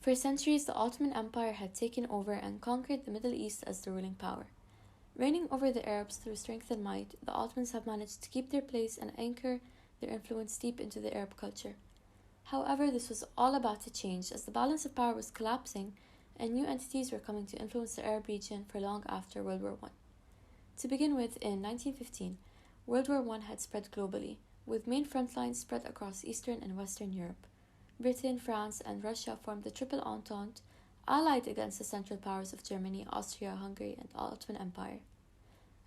For centuries, the Ottoman Empire had taken over and conquered the Middle East as the ruling power. Reigning over the Arabs through strength and might, the Ottomans have managed to keep their place and anchor their influence deep into the Arab culture. However, this was all about to change as the balance of power was collapsing and new entities were coming to influence the Arab region for long after World War I. To begin with, in 1915, World War I had spread globally, with main front lines spread across Eastern and Western Europe. Britain, France, and Russia formed the Triple Entente, allied against the Central Powers of Germany, Austria, Hungary, and the Ottoman Empire.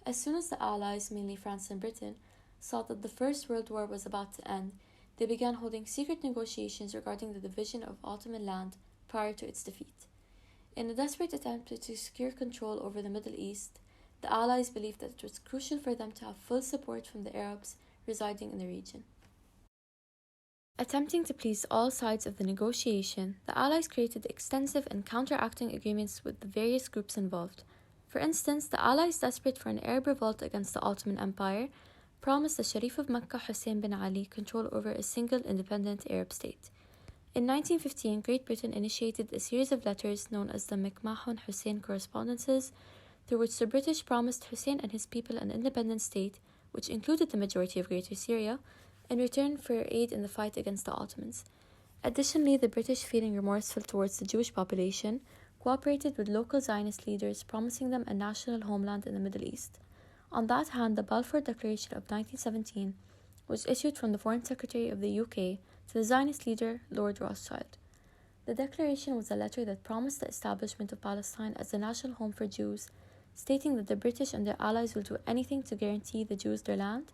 As soon as the Allies, mainly France and Britain, saw that the First World War was about to end, they began holding secret negotiations regarding the division of Ottoman land prior to its defeat. In a desperate attempt to secure control over the Middle East, the Allies believed that it was crucial for them to have full support from the Arabs residing in the region. Attempting to please all sides of the negotiation, the Allies created extensive and counteracting agreements with the various groups involved. For instance, the Allies, desperate for an Arab revolt against the Ottoman Empire, promised the Sharif of Mecca Hussein bin Ali control over a single independent Arab state. In 1915, Great Britain initiated a series of letters known as the McMahon Hussein Correspondences, through which the British promised Hussein and his people an independent state, which included the majority of Greater Syria, in return for aid in the fight against the Ottomans. Additionally, the British, feeling remorseful towards the Jewish population, cooperated with local Zionist leaders, promising them a national homeland in the Middle East. On that hand, the Balfour Declaration of 1917 was issued from the Foreign Secretary of the UK to the Zionist leader Lord Rothschild. The declaration was a letter that promised the establishment of Palestine as a national home for Jews, stating that the British and their allies will do anything to guarantee the Jews their land,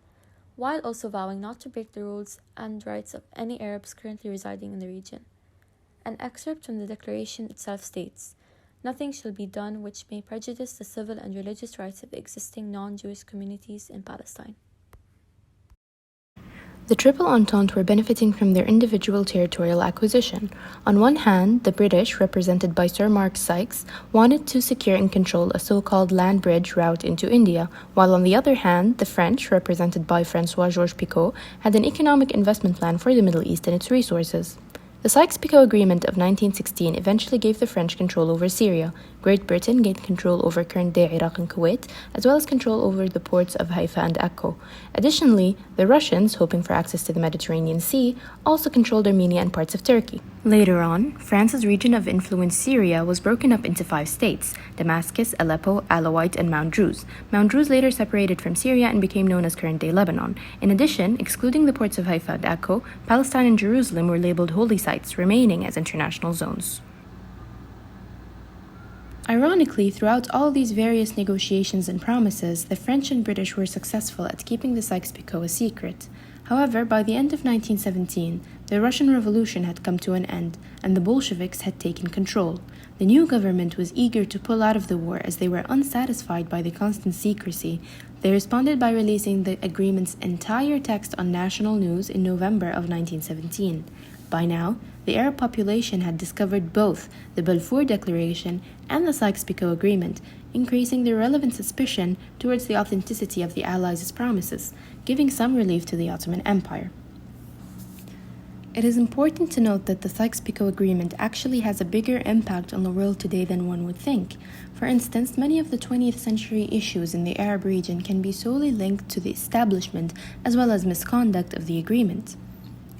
while also vowing not to break the rules and rights of any Arabs currently residing in the region. An excerpt from the declaration itself states, "Nothing shall be done which may prejudice the civil and religious rights of the existing non-Jewish communities in Palestine." The Triple Entente were benefiting from their individual territorial acquisition. On one hand, the British, represented by Sir Mark Sykes, wanted to secure and control a so-called land bridge route into India, while on the other hand, the French, represented by François-Georges Picot, had an economic investment plan for the Middle East and its resources. The Sykes-Picot Agreement of 1916 eventually gave the French control over Syria. Great Britain gained control over current-day Iraq and Kuwait, as well as control over the ports of Haifa and Akko. Additionally, the Russians, hoping for access to the Mediterranean Sea, also controlled Armenia and parts of Turkey. Later on, France's region of influence Syria was broken up into 5 states: Damascus, Aleppo, Alawite, and Mount Druze. Mount Druze later separated from Syria and became known as current-day Lebanon. In addition, excluding the ports of Haifa and Akko, Palestine and Jerusalem were labeled holy sites, remaining as international zones. Ironically, throughout all these various negotiations and promises, the French and British were successful at keeping the Sykes-Picot a secret. However, by the end of 1917, the Russian Revolution had come to an end, and the Bolsheviks had taken control. The new government was eager to pull out of the war as they were unsatisfied by the constant secrecy. They responded by releasing the agreement's entire text on national news in November of 1917. By now, the Arab population had discovered both the Balfour Declaration and the Sykes-Picot Agreement, increasing their relevant suspicion towards the authenticity of the Allies' promises, giving some relief to the Ottoman Empire. It is important to note that the Sykes-Picot Agreement actually has a bigger impact on the world today than one would think. For instance, many of the 20th century issues in the Arab region can be solely linked to the establishment as well as misconduct of the agreement.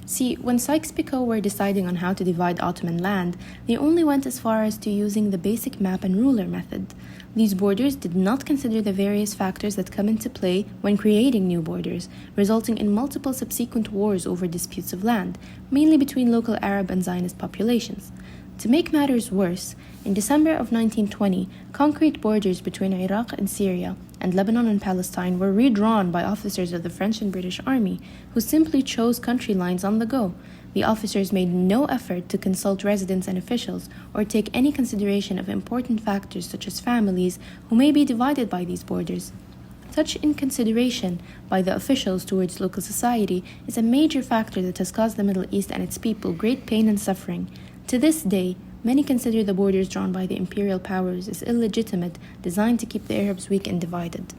See, when Sykes-Picot were deciding on how to divide Ottoman land, they only went as far as to using the basic map and ruler method. These borders did not consider the various factors that come into play when creating new borders, resulting in multiple subsequent wars over disputes of land, mainly between local Arab and Zionist populations. To make matters worse, in December of 1920, concrete borders between Iraq and Syria and Lebanon and Palestine were redrawn by officers of the French and British Army, who simply chose country lines on the go. The officers made no effort to consult residents and officials or take any consideration of important factors such as families who may be divided by these borders. Such inconsideration by the officials towards local society is a major factor that has caused the Middle East and its people great pain and suffering. To this day, many consider the borders drawn by the imperial powers as illegitimate, designed to keep the Arabs weak and divided.